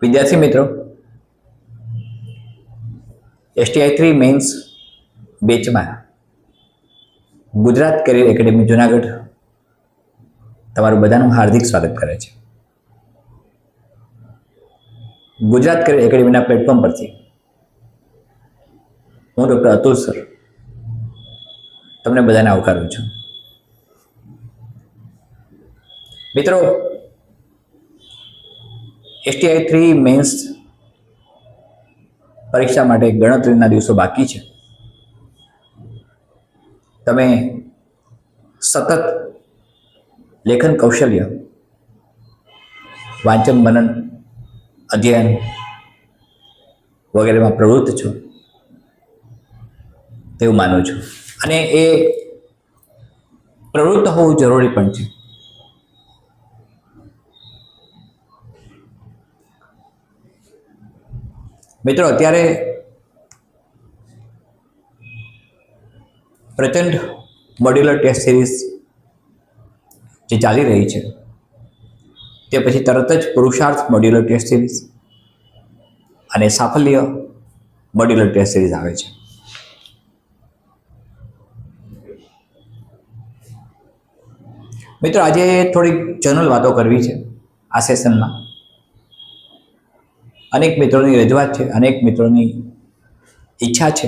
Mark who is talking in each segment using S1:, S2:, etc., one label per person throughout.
S1: વિદ્યાર્થી મિત્રો, STI3 mains બેચમાં ગુજરાત કરિયર એકેડેમી જુનાગઢ તમારું બધાનું હાર્દિક સ્વાગત કરે છે. ગુજરાત કરિયર એકેડેમીના પ્લેટફોર્મ પરથી હું ડૉક્ટર અતુલ સર તમને બધાને આવકારું છું. મિત્રો, STI3 મેન્સ પરીક્ષા માટે ગણતરીના દિવસો બાકી છે. તમે સતત લેખન કૌશલ્ય, વાંચન મનન અધ્યયન વગેરેમાં પ્રવૃત્ત છો તેવું માનું છું, અને એ પ્રવૃત્ત હોવું જરૂરી પણ છે. મિત્રો, અત્યારે પ્રચંડ મોડ્યુલર ટેસ્ટ સિરીઝ જે ચાલી રહી છે તે પછી તરત જ પુરુષાર્થ મોડ્યુલર ટેસ્ટ સિરીઝ અને સાફલ્ય મોડ્યુલર ટેસ્ટ સિરીઝ આવે છે. મિત્રો, આજે થોડીક જનરલ વાતો કરવી છે આ સેશનમાં. અનેક મિત્રોની રજૂઆત છે, અનેક મિત્રોની ઈચ્છા છે.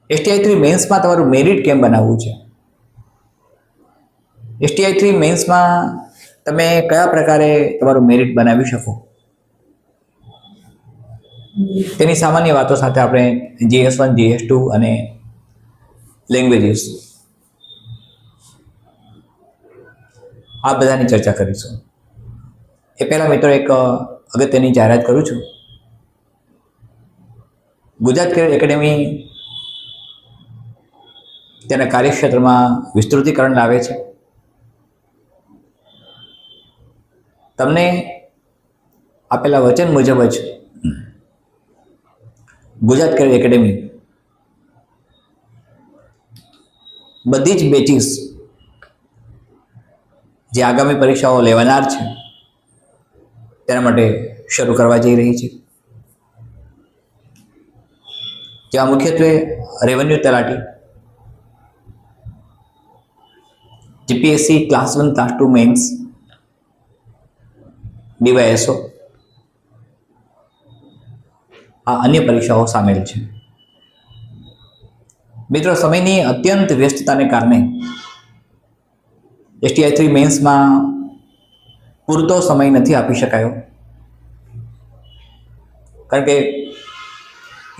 S1: STI3 મેન્સમાં તમારું મેરિટ કેમ બનાવવું છે? STI3 મેન્સમાં તમે કયા પ્રકારે તમારું મેરિટ બનાવી શકો તેની સામાન્ય વાતો સાથે આપણે GS1, GS2 અને લેંગ્વેજીસ આ બધાની ચર્ચા કરીશું. એ પહેલાં મિત્રો, એક અગત્યની જાહેરાત કરું છું. ગુજરાત કરિયર એકેડેમી તેના કાર્યક્ષેત્રમાં વિસ્તૃતિકરણ લાવે છે. તમને આપેલા વચન મુજબ જ ગુજરાત કરિયર એકેડેમી બધી જ બેચીસ જે આગામી પરીક્ષાઓ લેવાનાર છે તેના માટે શરૂ કરવા જઈ રહી છે. જ્યાં મુખ્યત્વે રેવન્યુ તલાટી, GPSC class 1, class 2 mains, DYSO આ અન્ય પરીક્ષાઓ સામેલ છે. મિત્રો, સમયની અત્યંત વ્યસ્તતાને કારણે STI3 મેન્સમાં પૂરતો સમય નથી આપી શકાયો, કારણ કે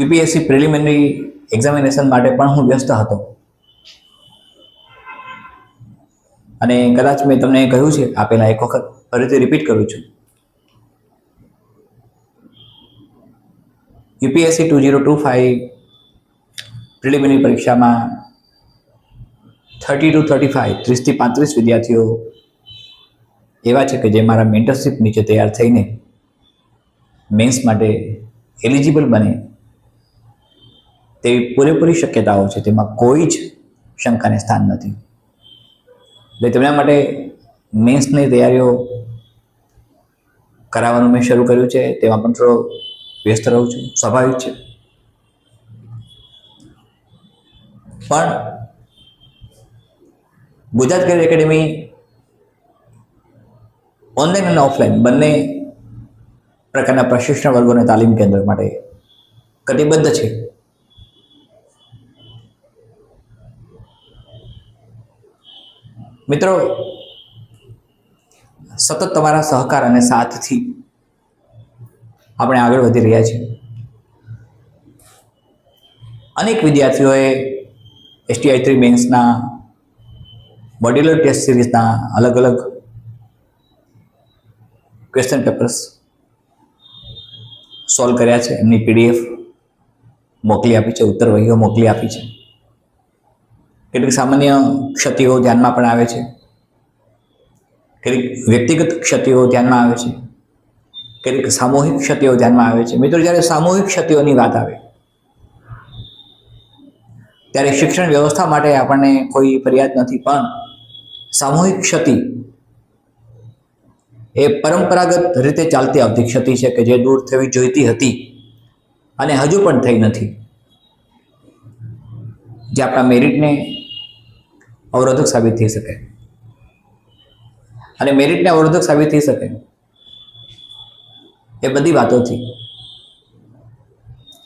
S1: UPSC પ્રિલિમિનરી એક્ઝામિનેશન માટે પણ હું વ્યસ્ત હતો. અને કદાચ મેં તમને કહ્યું છે આ પહેલાં એક વખત, ફરીથી રિપીટ કરું છું. UPSC 2025 પ્રિલિમિનરી પરીક્ષામાં 30 to 35 30 થી 35 વિદ્યાર્થીઓ એવા છે કે જે મારા મેન્ટરશીપ નીચે તૈયાર થઈને મેન્સ માટે એલિજિબલ બને તેવી પૂરેપૂરી શક્યતાઓ છે. તેમાં કોઈ જ શંકાને સ્થાન નથી. એટલે તેમના માટે મેન્સની તૈયારીઓ કરાવવાનું મેં શરૂ કર્યું છે. તેમાં પણ થોડો વ્યસ્ત રહું છું, સ્વાભાવિક છે. પણ ગુજરાત કરિયર એકેડેમી ઓનલાઈન અને ઓફલાઈન બંને પ્રકારના પ્રશિક્ષણ વર્ગો અને તાલીમ કેન્દ્ર માટે કટિબદ્ધ છે. મિત્રો, સતત તમારા સહકાર અને સાથથી આપણે આગળ વધી રહ્યા છીએ. અનેક વિદ્યાર્થીઓએ STI3 મેન્સના મોડ્યુલર ટેસ્ટ સિરીઝના અલગ અલગ ક્વેશ્ચન પેપર્સ સોલ્વ કર્યા છે. એમની PDF મોકલી આપી છે, ઉત્તર વહીઓ મોકલી આપી છે. કેટલીક સામાન્ય ક્ષતિઓ ધ્યાનમાં પણ આવે છે, કેટલીક વ્યક્તિગત ક્ષતિઓ ધ્યાનમાં આવે છે, કેટલીક સામૂહિક ક્ષતિઓ ધ્યાનમાં આવે છે. મિત્રો, જ્યારે સામૂહિક ક્ષતિઓની વાત આવે ત્યારે શિક્ષણ વ્યવસ્થા માટે આપણને કોઈ ફરિયાદ નથી, પણ સામૂહિક ક્ષતિ એ પરંપરાગત રીતે ચાલતી આવતી ક્ષતિ છે કે જે દૂર થવી જોઈતી હતી અને હજુ પણ થઈ નથી, જે આપણા મેરિટને અવરોધક સાબિત થઈ શકે. અને મેરિટને અવરોધક સાબિત થઈ શકે એ બધી વાતોથી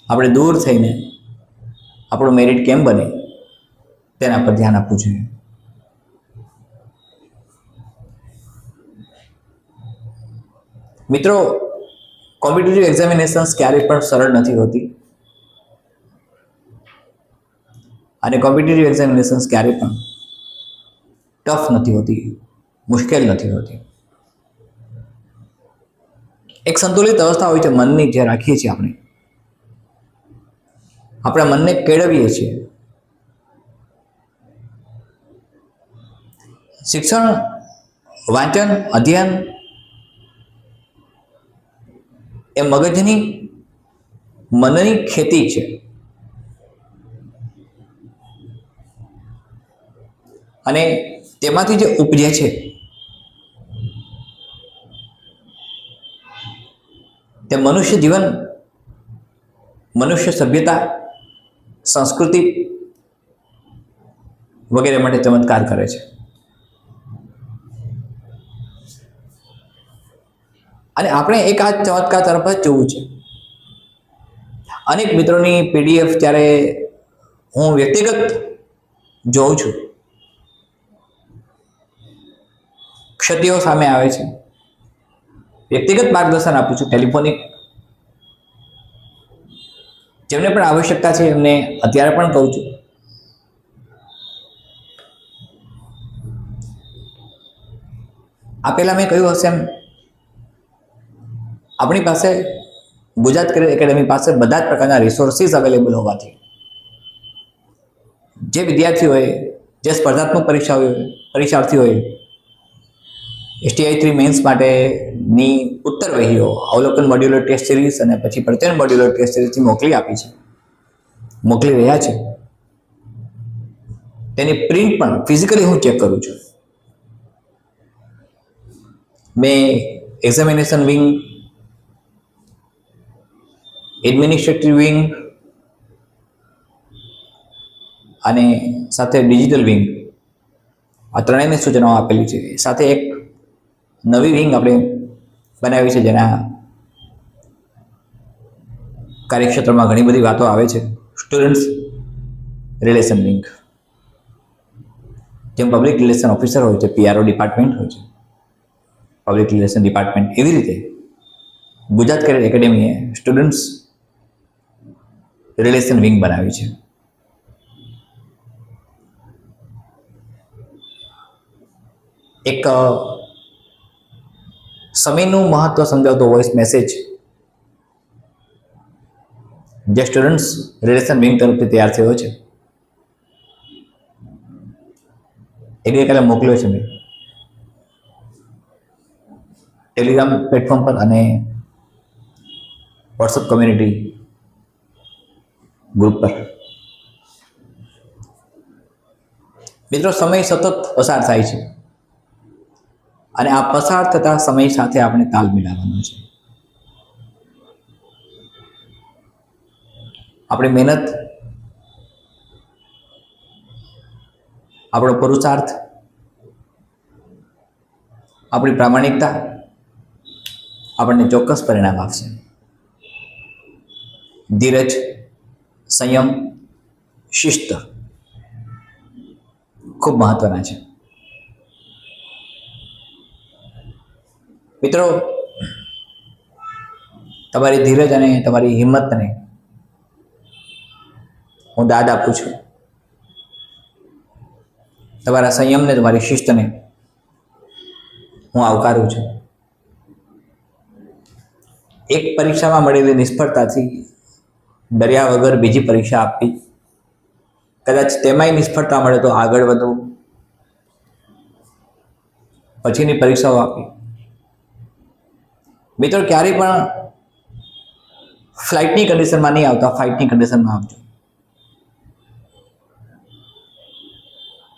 S1: આપણે દૂર થઈને આપણું મેરિટ કેમ બને તેના પર ધ્યાન આપવું જોઈએ. મિત્રો, કોમ્પિટિટિવ એક્ઝામિનેશન્સ ક્યારેય પણ સરળ નથી હોતી અને કોમ્પિટિટિવ એક્ઝામિનેશન્સ ક્યારેય પણ ટફ નથી હોતી, મુશ્કેલ નથી હોતી. એક સંતુલિત અવસ્થા હોય છે મનની, જે રાખીએ છીએ આપણે, આપણા મનને કેળવીએ છીએ. શિક્ષણ, વાંચન, અધ્યયન એ મગજની, મનની ખેતી છે. અને તેમાંથી જે ઉપજે છે તે મનુષ્ય જીવન, મનુષ્ય સભ્યતા, સંસ્કૃતિ વગેરે માટે ચમત્કાર કરે છે. અને આપણે એક આ ચમત્કાર તરફ જ જોવું છે. અનેક મિત્રોની PDF જ્યારે હું વ્યક્તિગત જોઉં છું, ક્ષતિઓ સામે આવે છે, વ્યક્તિગત માર્ગદર્શન આપું છું, ટેલિફોનિક. જેમને પણ આવશ્યકતા છે એમને અત્યારે પણ કહું છું, આ પહેલા મેં કહ્યું હશે એમ, આપણી પાસે ગુજરાત કરિયર એકેડમી પાસે બધા જ પ્રકારના રિસોર્સિસ અવેલેબલ હોવાથી જે વિદ્યાર્થીઓએ, જે સ્પર્ધાત્મક પરીક્ષાર્થીઓએ STI 3 મેન્સ માટેની ઉત્તરવહીઓ, અવલોકન મોડ્યુલર ટેસ્ટ સિરીઝ અને પછી પ્રત્યયન મોડ્યુલર ટેસ્ટ સિરીઝથી મોકલી આપી છે, મોકલી રહ્યા છે, તેની પ્રિન્ટ પણ ફિઝિકલી હું ચેક કરું છું. મેં એક્ઝામિનેશન વિંગ, એડમિનિસ્ટ્રેટિવ વિંગ અને સાથે ડિજિટલ વિંગ, આ ત્રણેયને સૂચનાઓ આપેલી છે. સાથે એક નવી વિંગ આપણે બનાવી છે જેના કાર્યક્ષેત્રમાં ઘણી બધી વાતો આવે છે, સ્ટુડન્ટ્સ રિલેશન વિંગ. જેમ પબ્લિક રિલેશન ઓફિસર હોય છે, PRO ડિપાર્ટમેન્ટ હોય છે, પબ્લિક રિલેશન ડિપાર્ટમેન્ટ, એવી રીતે ગુજરાત કરિયર એકેડેમીએ સ્ટુડન્ટ્સ રિલેશન વિંગ બનાવી છે. એક સમયનું મહત્વ સમજાવતો વોઇસ મેસેજ જે સ્ટુડન્ટ્સ રિલેશન વિંગ તરફથી તૈયાર થયો છે, એ ગઈકાલે મોકલ્યો છે મેં ટેલિગ્રામ પ્લેટફોર્મ પર અને વોટ્સઅપ કોમ્યુનિટી ગ્રુપ પર. મિત્રો, સમય સતત પસાર થાય છે અને આ પસાર થતા સમય સાથે આપણે તાલ મિલાવવાનો છે. આપણી મહેનત, આપણો પુરુષાર્થ, આપણી પ્રામાણિકતા આપણને ચોક્કસ પરિણામ આપશે. ધીરજ, સંયમ, શિસ્ત ખૂબ મહત્વના છે. મિત્રો, તમારી ધીરજ અને તમારી હિંમતને હું દાદ આપું છું. તમારા સંયમને, તમારી શિસ્તને હું આવકારું છું. એક પરીક્ષામાં મળેલી નિષ્ફળતાથી ડર્યા વગર બીજી પરીક્ષા આપવી, કદાચ તેમાંય નિષ્ફળતા મળે તો આગળ વધવું, પછીની પરીક્ષાઓ આપવી. મિત્રો, ક્યારેય પણ ફ્લાઇટની કન્ડિશનમાં નહીં આવતા, ફાઇટની કન્ડિશનમાં આવજો.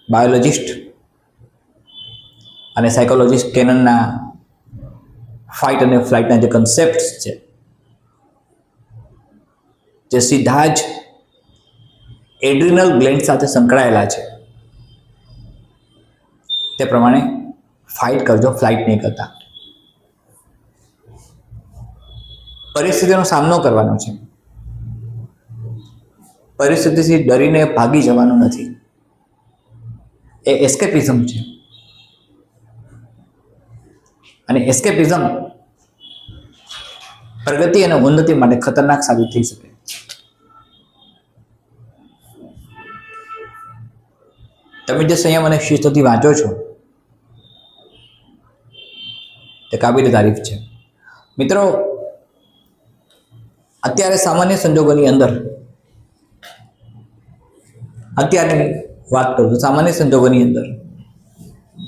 S1: બાયોલોજિસ્ટ અને સાયકોલોજિસ્ટ કેનનના ફાઇટ અને ફ્લાઇટના જે કન્સેપ્ટ્સ છે, જે સીધા જ એડ્રિનલ ગ્લેન્ડ સાથે સંકળાયેલા છે, તે પ્રમાણે ફાઇટ કરજો, ફ્લાઇટ નહીં કરતા. પરિસ્થિતિનો સામનો કરવાનો છે, પરિસ્થિતિથી ડરીને ભાગી જવાનું નથી. એ એસ્કેપિઝમ છે, અને એસ્કેપિઝમ પ્રગતિ અને ઉન્નતિ માટે ખતરનાક સાબિત થઈ શકે. તમે જે સંયમ અને શિસ્તથી વાંચો છો તે કાબિલ તારીફ છે. મિત્રો, અત્યારે સામાન્ય સંજોગોની અંદર, અત્યારની વાત કરું તો સામાન્ય સંજોગોની અંદર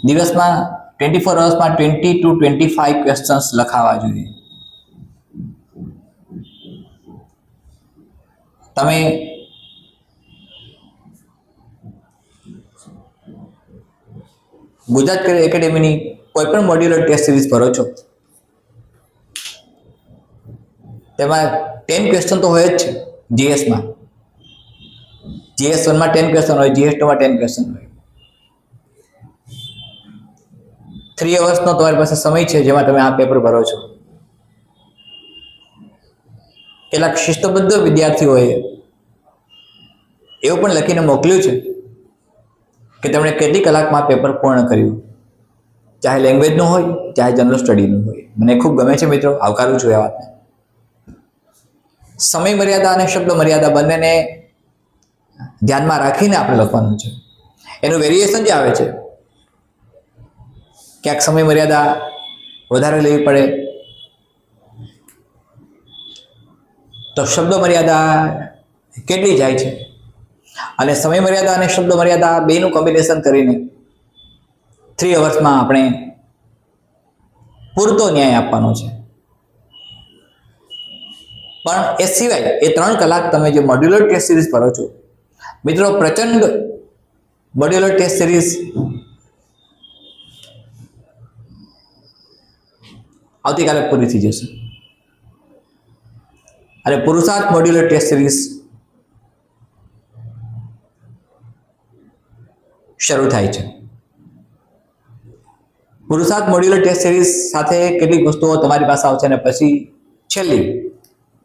S1: દિવસમાં 24 અવર્સમાં 20 to 25 ક્વેશ્ચન્સ લખાવા જોઈએ. તમે ગુજરાત કરિયર એકેડેમીની કોઈ પણ મોડ્યુલર ટેસ્ટ સિરીઝ ભરો છો, તેમાં 10 ક્વેશ્ચન તો હોય જ છે. જીએસમાં GS1 માં 10 ક્વેશ્ચન હોય, GS2 માં 10 ક્વેશ્ચન હોય. 3 અવર્સનો તમારી પાસે સમય છે જેમાં તમે આ પેપર ભરો છો. કેટલાક શિસ્તબદ્ધ વિદ્યાર્થીઓએ એવું પણ લખીને મોકલ્યું છે કે તેમણે કેટલી કલાકમાં પેપર પૂર્ણ કર્યું, ચાહે લેંગ્વેજનું હોય, ચાહે જનરલ સ્ટડીનું હોય. મને ખૂબ ગમે છે મિત્રો, આવકારું છું એ વાતને. સમય મર્યાદા અને શબ્દ મર્યાદા બંનેને ધ્યાનમાં રાખીને આપણે લખવાનું છે. એનું વેરિએશન જે આવે છે, ક્યાંક સમય મર્યાદા વધારે લેવી પડે તો શબ્દ મર્યાદા કેટલી જાય છે, અને સમય મર્યાદા અને શબ્દ મર્યાદા બેનું કોમ્બિનેશન કરીને 3 અવર્સમાં આપણે પૂરતો ન્યાય આપવાનો છે. પણ એ સિવાય એ 3 કલાક તમે જે મોડ્યુલર ટેસ્ટ સિરીઝ ભરો છો, મિત્રો, પ્રચંડ મોડ્યુલર ટેસ્ટ સિરીઝ આવતીકાલે પૂરી થઈ જશે, અને પુરુષાર્થ મોડ્યુલર ટેસ્ટ સિરીઝ શરૂ થાય છે. પુરુષાર્થ મોડ્યુલર ટેસ્ટ સિરીઝ સાથે કેટલીક વસ્તુઓ તમારી પાસે આવશે, અને પછી છેલ્લી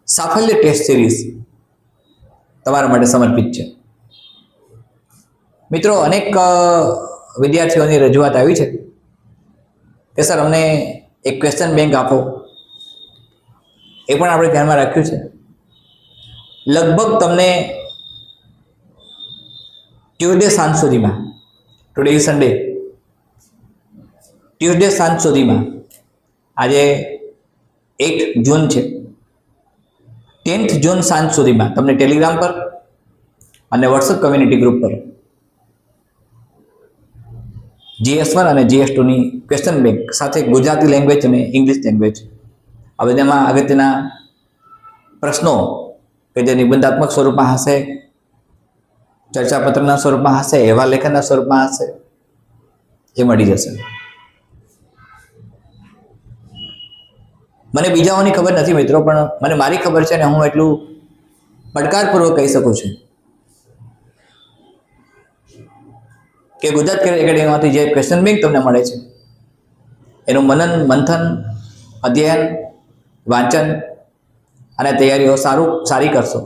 S1: સાફલ્ય ટેસ્ટ સિરીઝ તમારા માટે સમર્પિત છે. મિત્રો, અનેક વિદ્યાર્થીઓની રજૂઆત આવી છે કે સર અમને એક ક્વેશ્ચન બેંક આપો. એ પણ આપણે ધ્યાનમાં રાખ્યું છે. લગભગ તમને ટ્યુઝડે સાંજ સુધીમાં, ટુડે ઇઝ સન્ડે, ટ્યુઝડે સાંજ સુધીમાં, આજે 8 જૂન છે, 10th જૂન સાંજ સુધીમાં તમને ટેલિગ્રામ પર અને વોટ્સએપ કમ્યુનિટી ગ્રુપ પર GS1 અને GS2ની ક્વેશ્ચન બેંક સાથે ગુજરાતી લેંગ્વેજ અને ઇંગ્લિશ લેંગ્વેજ આ બધામાં અગત્યના પ્રશ્નો કે જે નિબંધાત્મક સ્વરૂપમાં હશે, ચર્ચાપત્રના સ્વરૂપમાં હશે, એવા લેખનના સ્વરૂપમાં હશે, એ મળી જશે. મને બીજાઓની ખબર નથી મિત્રો, પણ મને મારી ખબર છે, અને હું એટલું પડકારપૂર્વક કહી શકું છું કે ગુજરાત કરિયર એકેડેમીમાંથી જે ક્વેશ્ચન બેંક તમને મળે છે એનું મનન, મંથન, અધ્યયન, વાંચન અને તૈયારીઓ સારી કરશો,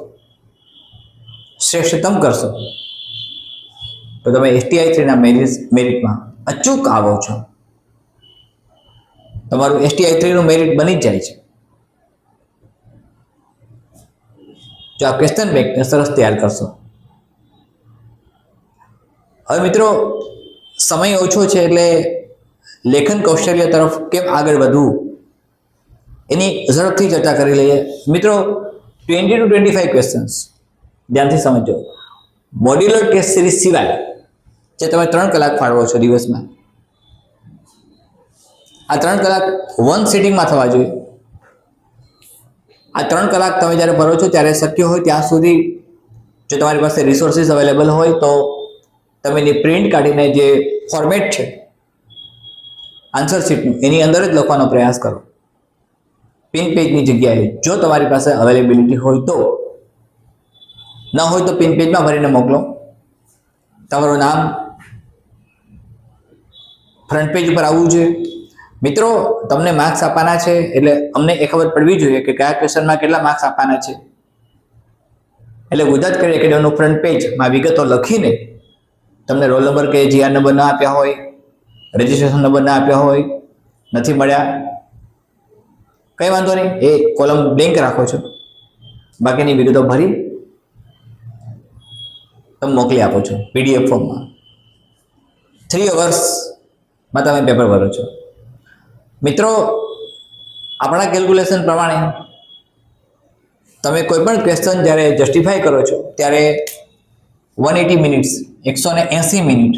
S1: શ્રેષ્ઠતમ કરશો, તો તમે STI3ના મેરિટમાં અચૂક આવો છો. તમારું STI3નું મેરિટ બની જ જાય છે જો આ ક્વેશ્ચન બેંકને સરસ તૈયાર કરશો. હવે મિત્રો, સમય ઓછો છે એટલે લેખન કૌશલ્ય તરફ કેમ આગળ વધવું એની ઝડપથી ચર્ચા કરી લઈએ. મિત્રો, 20 to 25 ક્વેશ્ચન્સ ધ્યાનથી સમજો. મોડ્યુલર ટેસ્ટ સિરીઝ સિવાય જે તમે 3 કલાક ફાળવો છો દિવસમાં, આ 3 કલાક વન સિટિંગમાં થવા જોઈએ. આ 3 કલાક તમે જ્યારે ભરો છો ત્યારે શક્ય હોય ત્યાં સુધી જો તમારી પાસે રિસોર્સિસ અવેલેબલ હોય તો તમે એની પ્રિન્ટ કાઢીને જે ફોર્મેટ છે આન્સર શીટનું એની અંદર જ લખવાનો પ્રયાસ કરો. પિન પેજની જગ્યાએ જો તમારી પાસે અવેલેબિલિટી હોય તો, ન હોય તો પિન પેજમાં ભરીને મોકલો. તમારું નામ ફ્રન્ટ પેજ ઉપર આવવું જોઈએ. મિત્રો, તમને માર્ક્સ આપવાના છે એટલે અમને એ ખબર પડવી જોઈએ કે કયા ક્વેશ્ચનમાં કેટલા માર્ક્સ આપવાના છે. એટલે ગુજરાત કેડર એકેડમીનું ફ્રન્ટ પેજમાં વિગતો લખીને તમને રોલ નંબર કે જીઆર નંબર ના આપ્યા હોય, રજીસ્ટ્રેશન નંબર ના આપ્યા હોય, નથી મળ્યા, કંઈ વાંધો નહીં, એ કોલમ બ્લેન્ક રાખો છો, બાકીની વિગતો ભરી તમે મોકલી આપો છો પીડીએફ ફોર્મમાં. 3 અવર્સમાં તમે પેપર ભરો છો. મિત્રો, આપણા કેલ્ક્યુલેશન પ્રમાણે તમે કોઈ પણ ક્વેશ્ચન જ્યારે જસ્ટિફાઈ કરો છો ત્યારે 180 મિનિટ્સ 180 મિનિટ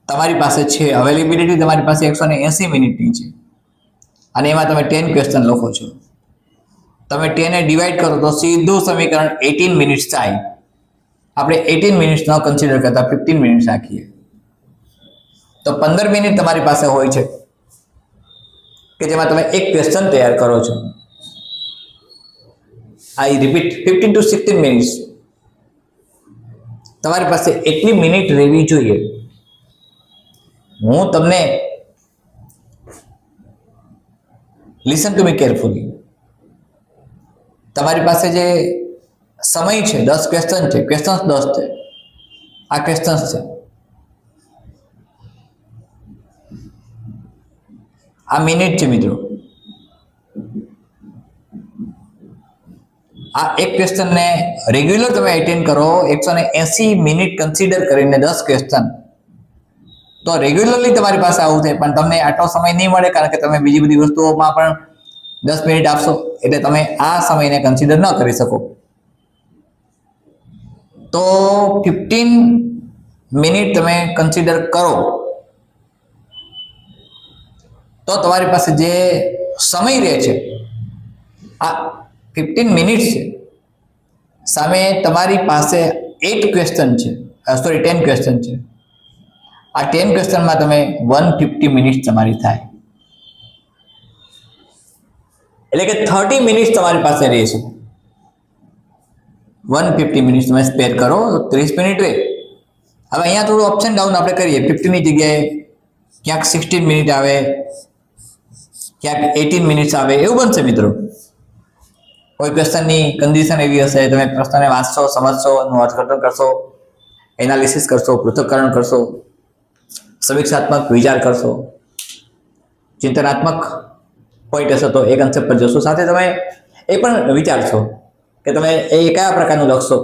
S1: તમારી પાસે છે. અવેલેબિલિટી તમારી પાસે 180 મિનિટની છે અને એમાં તમે 10 ક્વેશ્ચન લખો છો. તમે 10 ને ડિવાઈડ કરો તો સીધું સમીકરણ 18 મિનિટ્સ થાય. આપણે 18 મિનિટ્સ ન કન્સિડર કરતા 15 મિનિટ્સ રાખીએ તો 15 મિનિટ તમારી પાસે હોય છે કે જેમાં તમે એક ક્વેશ્ચન તૈયાર કરો છો. આઈ રિપીટ, 15 to 16 મિનિટ્સ તમારી પાસે એટલી મિનિટ રહેવી જોઈએ. હું તમને લિસન ટુ મી કેરફુલી, તમારી પાસે જે સમય છે 10 ક્વેશ્ચન છે, ક્વેશ્ચન્સ 10 છે, આ ક્વેશ્ચન્સ છે, આ મિનિટ છે. મિત્રો, આ એક ક્વેશ્ચનને રેગ્યુલર તમે અટેન્ડ કરો 180 મિનિટ કન્સિડર કરીને 10 ક્વેશ્ચન, તો રેગ્યુલરલી તમારી પાસે આવું થાય. પણ તમને આટલો સમય નહીં મળે કારણ કે તમે બીજી બધી વસ્તુઓમાં પણ 10 મિનિટ આપશો એટલે તમે આ સમયને કન્સિડર ન કરી શકો. તો 15 મિનિટ તમે કન્સિડર કરો તો તમારી પાસે જે સમય રહે છે આ 15 મિનિટ છે. સામે તમારી પાસે 8 ક્વેશ્ચન છે, સોરી 10 ક્વેશ્ચન છે. આ 10 ક્વેશ્ચનમાં તમે 150 મિનિટ તમારી થાય એટલે કે 30 મિનિટ તમારી પાસે રહેશે. 150 મિનિટ તમે સ્પેર કરો તો 30 મિનિટ રહે. હવે અહીંયા થોડું અપ્સ એન્ડ ડાઉન આપણે કરીએ. 15 ની જગ્યાએ ક્યાંક 16 મિનિટ આવે, ક્યાંક 18 મિનિટ્સ આવે, એવું બનશે. મિત્રો, કોઈ ક્વેશ્ચનની કન્ડિશન એવી હશે, તમે પ્રશ્નને વાંચશો, સમજશો, એનું અર્થઘટન કરશો, એનાલિસિસ કરશો, પૃથ્થકરણ કરશો, સમીક્ષાત્મક વિચાર કરશો, ચિંતનાત્મક પોઈન્ટ હશે તો એ કન્સેપ્ટ પર જશો. સાથે તમે એ પણ વિચારશો કે તમે એ કયા પ્રકારનું લખશો.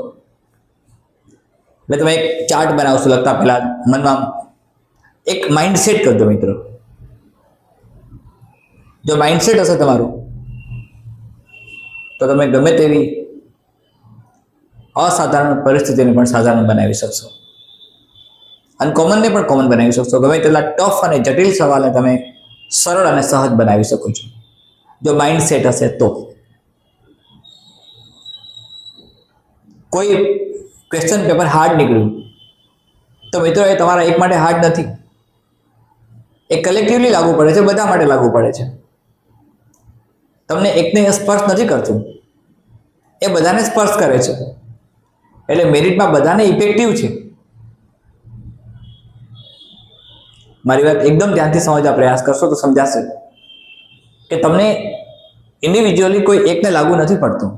S1: એટલે તમે એક ચાર્ટ બનાવશો લખતા પહેલા મનમાં એક માઇન્ડસેટ કરજો. મિત્રો, જો માઇન્ડસેટ હશે તમારું તો તમે ગમે તેવી અસાધારણ પરિસ્થિતિને પણ સાધારણ બનાવી શકશો, અનકોમનને પણ કોમન બનાવી શકશો. ગમે તેટલા ટફ અને જટિલ સવાલને તમે સરળ અને સહજ બનાવી શકો છો જો માઇન્ડસેટ હશે તો. કોઈ ક્વેશ્ચન પેપર હાર્ડ નીકળ્યું તો મિત્રો એ તમારા એક માટે હાર્ડ નથી, એ કલેક્ટિવલી લાગુ પડે છે, બધા માટે લાગુ પડે છે. તમને એકને સ્પર્શ નથી કરતું, એ બધાને સ્પર્શ કરે છે. એટલે મેરિટમાં બધાને ઇફેક્ટિવ છે. મારી વાત એકદમ ધ્યાનથી સમજવા પ્રયાસ કરશો તો સમજાશે કે તમને ઇન્ડિવિજ્યુઅલી કોઈ એકને લાગુ નથી પડતું.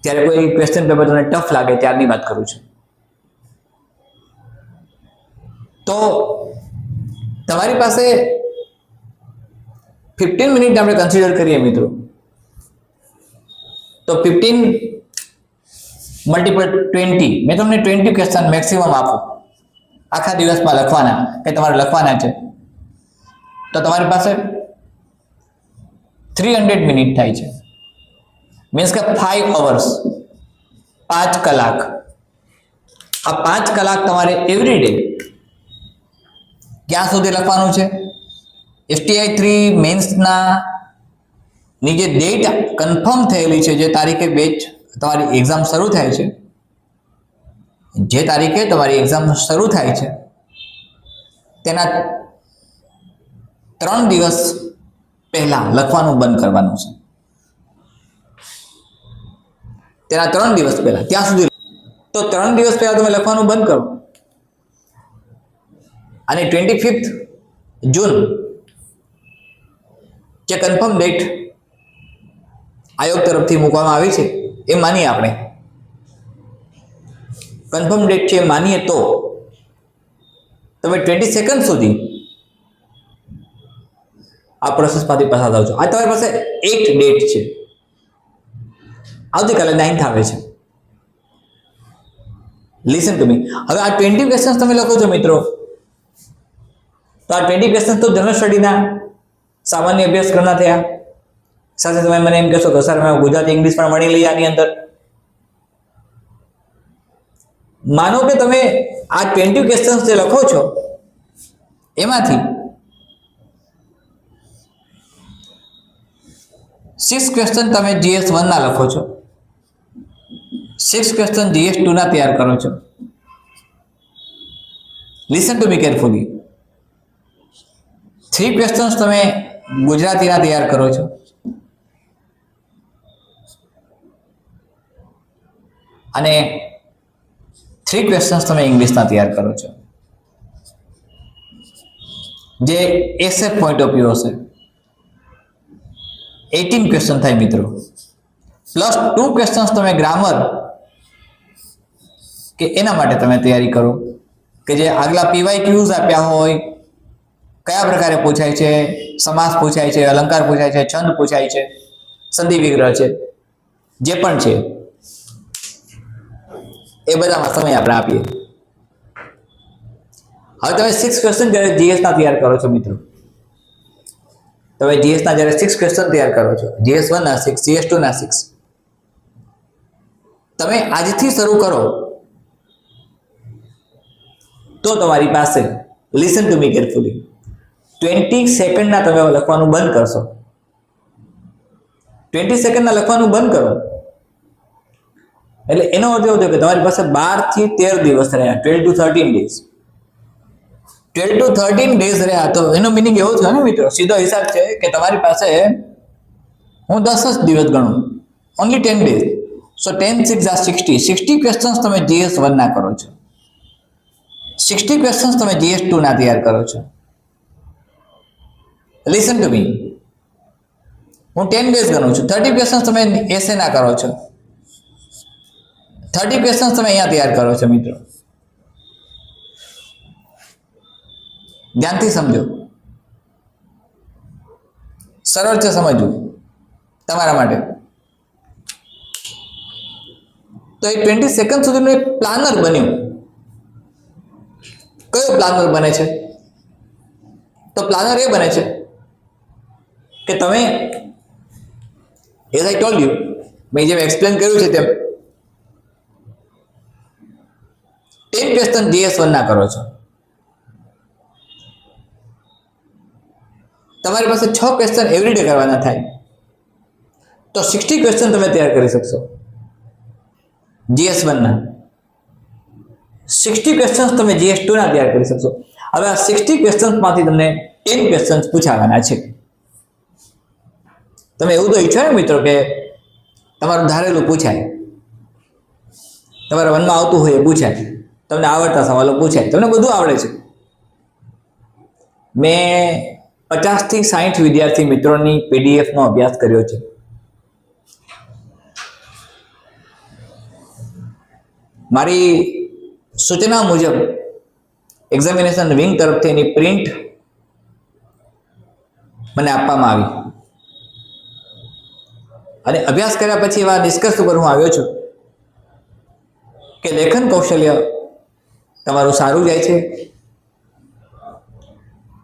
S1: ત્યારે કોઈ ક્વેશ્ચન પેપર તમને ટફ લાગે ત્યારની વાત કરું છું. તો તમારી પાસે 15 મિનિટ આપણે કન્સિડર કરીએ મિત્રો, તો 15 × 20, મેં તમને 20 ક્વેશ્ચન મેક્સિમમ આપું આખા દિવસમાં લખવાના કે તમારે લખવાના છે, તો તમારી પાસે 300 મિનિટ થાય છે. મીન્સ કે 5 અવર્સ, 5 કલાક. આ 5 કલાક તમારે એવરી ડે ક્યાં સુધી લખવાનું છે? STI 3 મેન્સના ની જે ડેટ કન્ફર્મ થયેલી છે, જે તારીખે બેચ તમારી એક્ઝામ શરૂ થાય છે, જે તારીખે તમારી એક્ઝામ શરૂ થાય છે તેના 3 દિવસ પહેલા લખવાનું બંધ કરવાનું છે. તેના 3 દિવસ પહેલા, ત્યાં સુધી તો 3 દિવસ પહેલા તમે લખવાનું બંધ કરો. અને 25 જૂન જે કન્ફર્મ ડેટ આયોગ તરફથી મૂકવામાં આવી છે એ માનીએ, આપણે કન્ફર્મ ડેટ છે એ માનીએ, તો તમે 22 સુધી આ પ્રોસેસમાંથી પસાર થાવ છો. આ તમારી પાસે એક ડેટ છે, આવતીકાલે 9th આવે છે. Listen to me. હવે આ 20 ક્વેશ્ચન્સ તમે લખો છો મિત્રો, તો આ 20 ક્વેશ્ચન્સ તો જનરલ સ્ટડીના સામાન્ય અભ્યાસક્રમના થયા. સાથે તમે મને એમ કહેશો કે સર અમે ગુજરાતી ઇંગ્લિશ પણ ભણી લઈએ આની અંદર. માનો કે તમે આ 20 ક્વેશ્ચન્સ જે લખો છો એમાંથી 6 ક્વેશ્ચન તમે GS1 ના લખો છો, 6 ક્વેશ્ચન GS2 ના તૈયાર કરો છો. Listen to me carefully. 3 questions તમે ગુજરાતીના તૈયાર કરો છો, અને 3 ક્વેશ્ચન્સ તમે ઇંગ્લિશના તૈયાર કરો છો, જે એસે પોઈન્ટ ઓફ વ્યૂ હશે. 18 ક્વેશ્ચન થાય મિત્રો, પ્લસ 2 ક્વેશ્ચન્સ તમે ગ્રામર કે એના માટે તમે તૈયારી કરો, કે જે આગલા PYQs આપ્યા હોય, કયા પ્રકારે પૂછાય છે, સમાસ પૂછાય છે, અલંકાર પૂછાય છે, છંદ પૂછાય છે, સંધિ વિગ્રહ છે, જે પણ છે એ બધામાં સમય આપણે આપીએ. હવે તમે 6 ક્વેશ્ચન જ્યારે GS ના તૈયાર કરો છો મિત્રો, તમે GS ના જ્યારે 6 ક્વેશ્ચન તૈયાર કરો છો, GS1 ના 6, GS2 ના 6, તમે આજથી શરૂ કરો તો તમારી પાસે, લિસન ટુ મી કેરફુલી, 20 સેકન્ડના તમે લખવાનું બંધ કરશો. 20 સેકન્ડના લખવાનું બંધ કરો એટલે એનો અર્થ એવો થયો કે તમારી પાસે 12 થી 13 દિવસ રહ્યા, 12 to 13 days. 12 to 13 days રહ્યા, તો એનો મિનિંગ એવો થયો ને મિત્રો, સીધો હિસાબ છે કે તમારી પાસે, હું 10 જ દિવસ ગણું, only 10 days. So 10 6 are 60. 60 questions તમે GS1 ના કરો છો, 60 ક્વેશ્ચન્સ તમે GS2 ના તૈયાર કરો છો. Listen to me. હું 10 days ગણું છું, 30 ક્વેશ્ચન્સ તમે એસે ના કરો છો, 30 ક્વેશ્ચન્સ તમે અહીંયા તૈયાર કરો છો મિત્રો. ધ્યાનથી સમજો, સરળ છે સમજવું તમારા માટે. તો એ 20 સેકન્ડ સુધીનું એક પ્લાનર બન્યું. કયો પ્લાનર બને છે? તો પ્લાનર એ બને છે કે તમે, એઝ આઈ ટોલ્ડ યુ, મેં જેમ એક્સપ્લેન કર્યું છે તેમ 10 ક્વેશ્ચન GS1 ના કરો છો. તમારી પાસે 6 ક્વેશ્ચન એવરીડે કરવાના થાય, તો 60 ક્વેશ્ચન તમે તૈયાર કરી શકશો GS1 ના. 60 ક્વેશ્ચન્સ તમે GS2 ના તૈયાર કરી શકશો. હવે આ 60 ક્વેશ્ચન્સમાંથી તમને 10 ક્વેશ્ચન્સ પૂછાવાના છે. તમે એવું તો ઈચ્છો ને મિત્રો કે તમારું ધારેલું પૂછાય, તમારા મનમાં આવતું હોય એ પૂછાય, તમને આવડતા સવાલો પૂછાય, તમને બધું આવડે છે. મેં 50 થી 60 વિદ્યાર્થી મિત્રોની PDF નો અભ્યાસ કર્યો છે. મારી સૂચના મુજબ એક્ઝામિનેશન વિંગ તરફથી એની પ્રિન્ટ મને આપવામાં આવી, અને અભ્યાસ કર્યા પછી એવા નિષ્કર્ષ ઉપર હું આવ્યો છું કે લેખન કૌશલ્ય તમારું સારું જાય છે.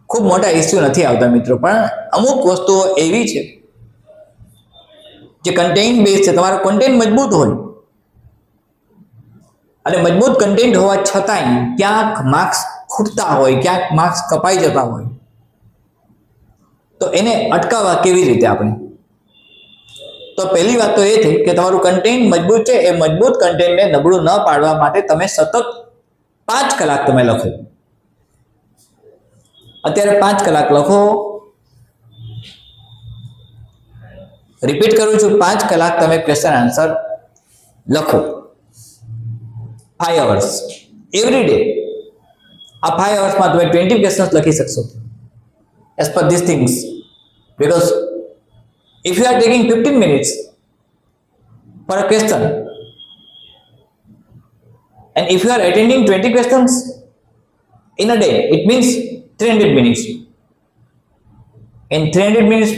S1: ખૂબ મોટા ઇસ્યુ નથી આવતા મિત્રો, પણ અમુક વસ્તુઓ એવી છે જે કન્ટેન્ટ બેઝ છે. તમારો કન્ટેન્ટ મજબૂત હોય, અને મજબૂત કન્ટેન્ટ હોવા છતાંય ક્યાંક માર્ક્સ ખૂટતા હોય, ક્યાંક માર્ક્સ કપાઈ જતા હોય, તો એને અટકાવવા કેવી રીતે આપણે? તો પહેલી વાત તો એ થઈ કે તમારું કન્ટેન્ટ મજબૂત છે, એ મજબૂત કન્ટેન્ટને નબળું ન પાડવા માટે તમે સતત 5 કલાક તમે લખો. અત્યારે 5 કલાક લખો, રિપીટ કરું છું, 5 કલાક તમે ક્વેશ્ચન આન્સર લખો, 5 hours એવરી ડે. આ 5 hours તમે 20 ક્વેશ્ચન લખી શકશો as per these things, because if you are taking 15 minutes for a question and if you are attending 20 questions in a day, it means 300 minutes. In 300 minutes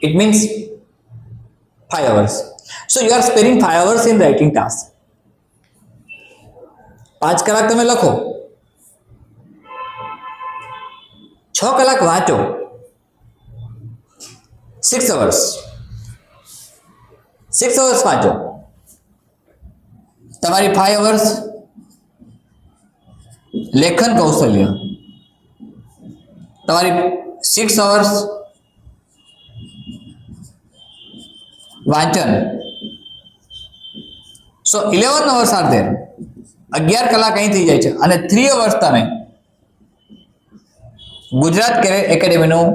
S1: it means 5 hours. So you are spending 5 hours in writing task. 5 કલાક તમે લખો, 6 કલાક વાંચો, 6 hours, 6 hours વાંચો. તમારી 5 hours લેખન કૌશલ્ય, તમારી 6 hours વાંચન. સો 11 hours are there. 11 કલાક અહીં થઈ જાય છે. અને 3 hours તમે ગુજરાત કેરિયર એકેડેમીનું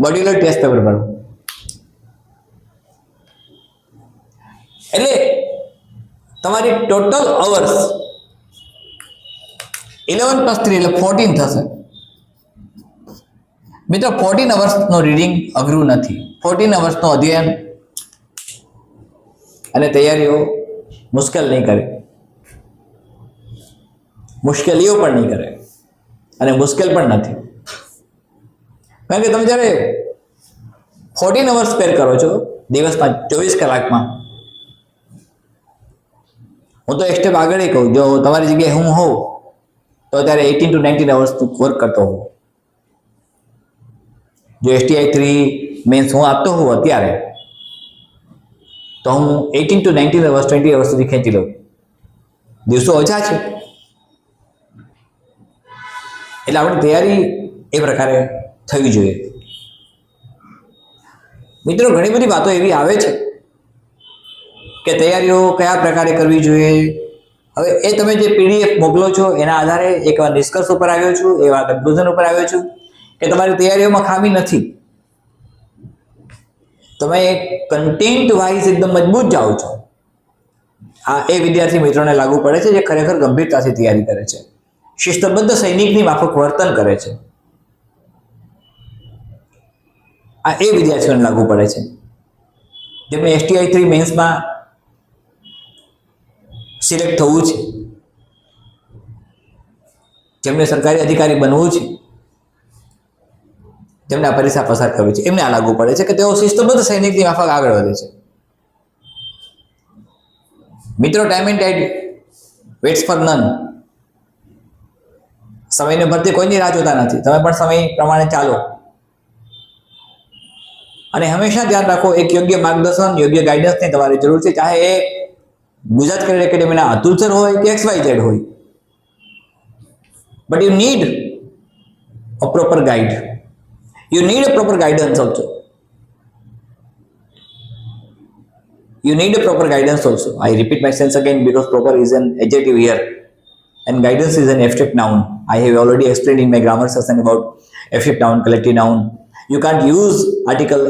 S1: મોડ્યુલર ટેસ્ટ પેપર ભરો. એટલે તમારી ટોટલ અવર્સ 11 + 3 એટલે 14 થશે. મિત્રો 14 અવર્સનું રીડિંગ અઘરું નથી. 14 અવર્સનું અધ્યયન અને તૈયારીઓ મુશ્કેલ નહીં કરે, મુશ્કેલીઓ પણ નહીં કરે અને મુશ્કેલ પણ નથી. કારણ કે તમે જ્યારે 14 અવર્સ સ્પેર કરો છો દિવસમાં 24 કલાકમાં, હું તો એક સ્ટેપ આગળ કહું, જો તમારી જગ્યાએ હું હોઉં તો ત્યારે 18 to 19 અવર્સનું વર્ક કરતો હોઉં. જો STI 3 મેન્સ હું આપતો હોઉં અત્યારે, તો હું 18 to 19 અવર્સ 20 અવર્સ સુધી ખેંચી લઉં. દિવસો ઓછા છે એટલે આપણી તૈયારી એ પ્રકારે થવી જોઈએ. મિત્રો ઘણી બધી વાતો એવી આવે છે કે તૈયારીઓ કયા પ્રકારે કરવી જોઈએ. હવે એ તમે જે PDF મોકલો છો એના આધારે એક નિષ્કર્ષ ઉપર આવ્યો છું, એવા કન્ક્લુઝન ઉપર આવ્યો છું કે તમારી તૈયારીઓમાં ખામી નથી. તમે કન્ટેન્ટ વાઇઝ એકદમ મજબૂત જાઓ છો. આ એ વિદ્યાર્થી મિત્રોને લાગુ પડે છે જે ખરેખર ગંભીરતાથી તૈયારી કરે છે, શિસ્તબદ્ધ સૈનિકની માફક વર્તન કરે છે. આ એ વિદ્યાર્થીઓને લાગુ પડે છે જેમને STI 3 મેન્સમાં સિલેક્ટ થવું છે, જેમને સરકારી અધિકારી બનવું છે, જેમને આ પરીક્ષા પસાર કરવી છે, એમને આ લાગુ પડે છે કે તેઓ શિસ્તબદ્ધ સૈનિકની માફક આગળ વધે છે. મિત્રો time and tide waits for none. સમયને ભરતી કોઈની રાહ જોતા નથી. તમે પણ સમય પ્રમાણે ચાલો અને હંમેશા ધ્યાન રાખો, એક યોગ્ય માર્ગદર્શન, યોગ્ય ગાઈડન્સની તમારી જરૂર છે. ચાહે એ ગુજરાત કેરિયર એકેડેમીના અતુલ સર હોય કે XYZ હોય, but you need a proper guide. You need a proper guidance also. You need a proper guidance also. I repeat my sense again because proper is an adjective here and guidance is an abstract noun. I have already explained in my grammar session about abstract noun, collective noun. You can't use article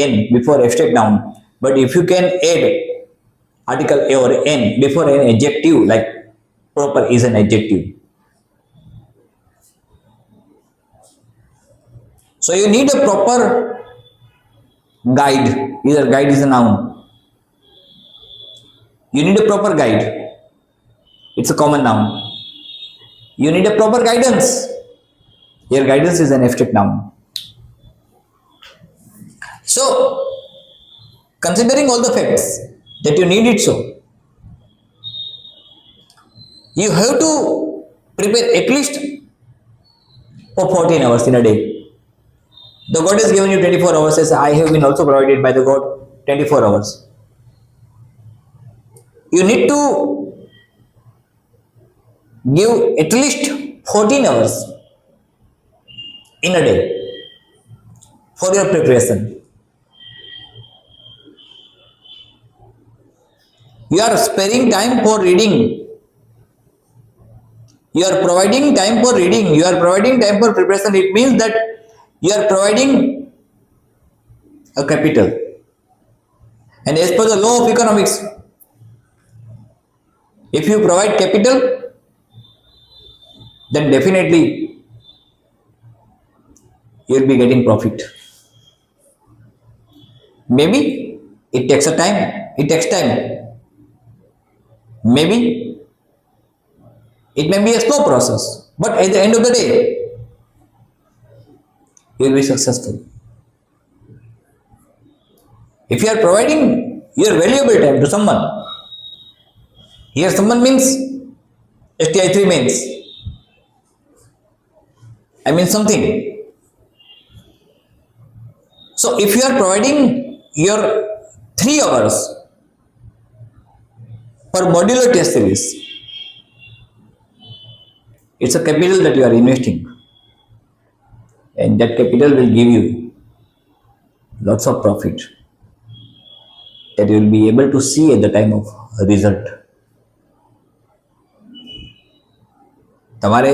S1: an before abstract noun, but if you can add article a or n before an adjective, like proper is an adjective. So you need a proper guide. Either guide is a noun. You need a proper guide. It's a common noun. You need a proper guidance. Your guidance is an abstract noun. So, considering all the facts that you need it so, you have to prepare at least for 14 hours in a day. The God has given you 24 hours, as I have been also provided by the God 24 hours. You need to give at least 14 hours in a day for your preparation. You are sparing time for reading. You are providing time for reading, you are providing time for preparation. It means that you are providing a capital. And as per the law of economics, if you provide capital, then definitely you will be getting profit. Maybe it takes time. Maybe it may be a slow process, but at the end of the day, you will be successful. If you are providing your valuable time to someone, here someone means STI3 means, I mean something. So if you are providing your 3 hours for modular test series, it's a capital that you are investing, and that capital will give you lots of profit that you will be able to see at the time of result. તમારે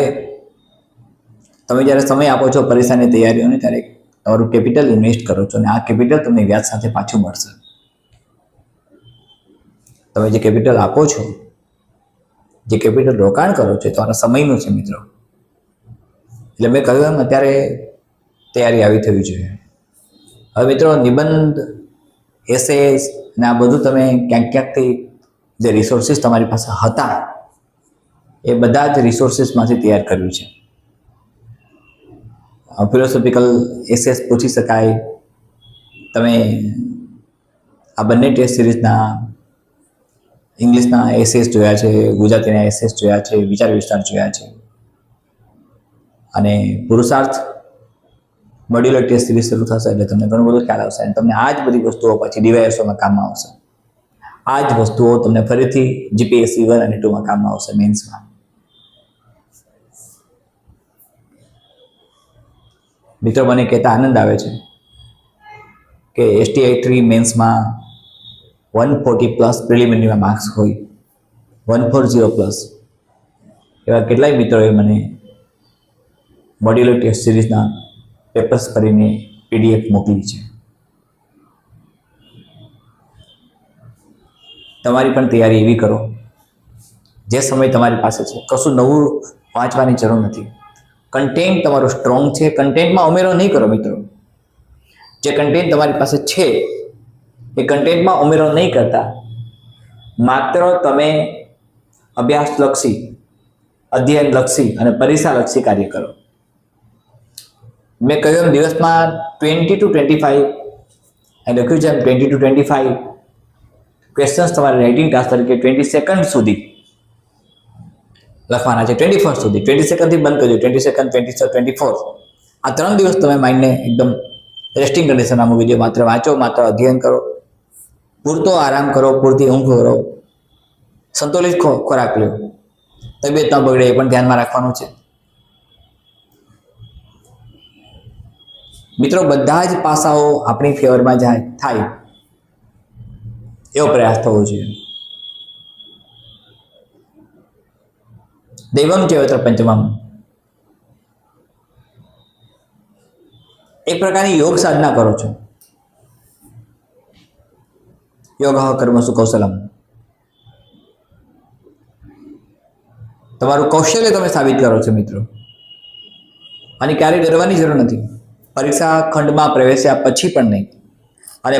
S1: તમે જ્યારે સમય આપો છો પરીક્ષાની તૈયારીઓને, ત્યારે તમારું કેપિટલ ઇન્વેસ્ટ કરો છો અને આ કેપિટલ તમને વ્યાજ સાથે પાછું મળશે. તમે જે કેપિટલ આપો છો, જે કેપિટલ રોકાણ કરો છો, તમારા સમયનું છે મિત્રો. એટલે મેં કહ્યું એમ અત્યારે તૈયારી આવી થવી જોઈએ. હવે મિત્રો નિબંધ, એસેસ ને આ બધું તમે ક્યાંકથી જે રિસોર્સિસ તમારી પાસે હતા એ બધા જ રિસોર્સિસમાંથી તૈયાર કર્યું છે. ફિલોસોફિકલ એસેસ પૂછી શકાય. તમે આ બંને ટેસ્ટ સિરીઝના ઇંગ્લિશના એસેસ જોયા છે, ગુજરાતીના એસેસ જોયા છે, વિચાર વિસ્તાર જોયા છે, અને પુરુષાર્થ મોડ્યુલર ટેસ્ટ સિરીઝ શરૂ થશે એટલે તમને ઘણું બધું ખ્યાલ આવશે અને તમને આ જ બધી વસ્તુઓ પછી ડીવાયએસઓમાં કામમાં આવશે. આ જ વસ્તુઓ તમને ફરીથી જીપીએસસી 1 અને 2માં કામમાં આવશે, મેન્સમાં. મિત્રો મને કહેતા આનંદ આવે છે કે STI3 મેન્સમાં 140+ પ્રિલિમિનરીમાં માર્ક્સ હોય, 140+. એવા કેટલાય મિત્રોએ મને મોડ્યુલર ટેસ્ટ સિરીઝના પેપર્સ કરીને PDF મોકલી છે. તમારી પણ તૈયારી એવી કરો જે સમય તમારી પાસે છે. કશું નવું વાંચવાની જરૂર નથી. કન્ટેન્ટ તમારું સ્ટ્રોંગ છે, કન્ટેન્ટમાં ઉમેરો નહીં કરો મિત્રો. જે કન્ટેન્ટ તમારી પાસે છે એ કન્ટેન્ટમાં ઉમેરો નહીં કરતા માત્ર તમે અભ્યાસલક્ષી, અધ્યયનલક્ષી અને પરીક્ષાલક્ષી કાર્ય કરો. મેં કહ્યું એમ દિવસમાં 20 to 25 અને લખ્યું છે એમ 20 to 25 ક્વેશ્ચન્સ તમારે રાઇટિંગ ટાસ્ક તરીકે 20 સેકન્ડ સુધી લખવાના છે. 21st સુધી, 20 સેકન્ડથી બંધ કરજો. 20 સેકન્ડ, 23rd, 24th આ 3 દિવસ તમે માઇન્ડને એકદમ રેસ્ટિંગ કન્ડિશનમાં મૂકી દો. માત્ર વાંચો, માત્ર અધ્યયન કરો, પૂરતો આરામ કરો, પૂરતી ઊંઘ કરો, સંતુલિત ખોરાક લો, તબિયત ન બગડે એ પણ ધ્યાનમાં રાખવાનું છે. મિત્રો બધા જ પાસાઓ આપણી ફેવરમાં થાય એવો પ્રયાસ થવો જોઈએ. દૈવમ ચૈવત્ર પંચમમ એક પ્રકારની યોગ સાધના કરો છો. યોગ કર્મસુ કૌશલમ. તમારું કૌશલ્ય તમે સાબિત કરો છો મિત્રો, અને ક્યારેય ડરવાની જરૂર નથી. પરીક્ષા ખંડમાં પ્રવેશ્યા પછી પણ નહીં, અને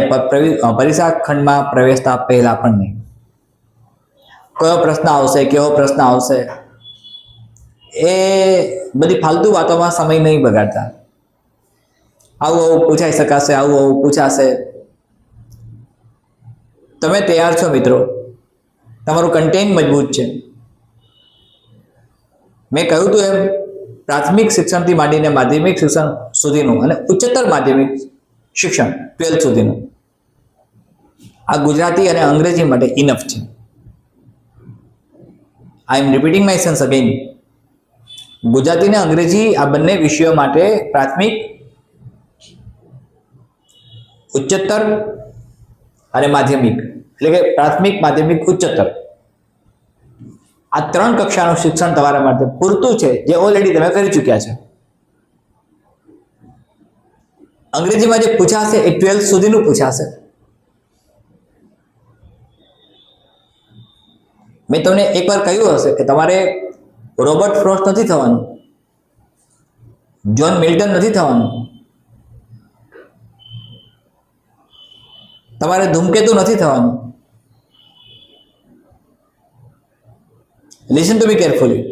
S1: પરીક્ષા ખંડમાં પ્રવેશતા પહેલા પણ નહીં. કયો પ્રશ્ન આવશે, કેવો પ્રશ્ન આવશે, એ બધી ફાલતુ વાતોમાં સમય નહીં બગાડતા. આવું પૂછાઈ શકાશે, આવું પૂછાશે. તમે તૈયાર છો મિત્રો, તમારું કન્ટેન્ટ મજબૂત છે. મેં કહ્યું હતું એમ પ્રાથમિક શિક્ષણથી માંડીને માધ્યમિક શિક્ષણ સુધીનું અને ઉચ્ચતર માધ્યમિક શિક્ષણ 12th સુધીનું આ ગુજરાતી અને અંગ્રેજી માટે ઇનફ છે. I am repeating my sense again. Gujarati અને અંગ્રેજી આ બંને વિષયો માટે પ્રાથમિક, ઉચ્ચતર અને માધ્યમિક, એટલે કે પ્રાથમિક, માધ્યમિક, ઉચ્ચતર આ 3 કક્ષાનું શિક્ષણ તમારા માટે પૂરતું છે, જે ઓલરેડી તમે કરી ચૂક્યા છે. અંગ્રેજીમાં જે પૂછાશે એ 12th સુધીનું પૂછાશે. મેં તમને એકવાર કહ્યું હશે કે તમારે રોબર્ટ ફ્રોસ્ટ નથી થવાનું, જ્હોન મિલ્ટન નથી થવાનું, તમારે ધૂમકેતુ નથી થવાનું. Listen to be carefully.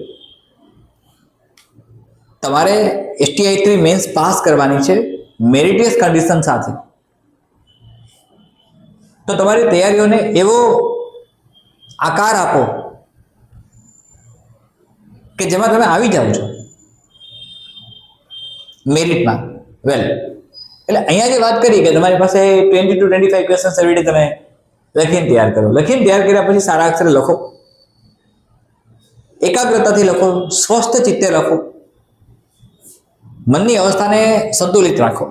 S1: તમારે STI 3 મેન્સ પાસ કરવાની છે મેરિટિયસ કન્ડિશન સાથે. તો તમારી તૈયારીઓને એવો આકાર આપો કે જેમાં તમે આવી જાઓ છો મેરિટમાં. વેલ, એટલે અહીંયા જે વાત કરી કે તમારી પાસે 20 to 25 ક્વેશ્ચન એવરી ડે તમે લખીને તૈયાર કરો. લખીને તૈયાર કર્યા પછી સારા અક્ષરે લખો, એકાગ્રતાથી લખો, સ્વસ્થ ચિત્તે લખો, મનની અવસ્થાને સંતુલિત રાખો.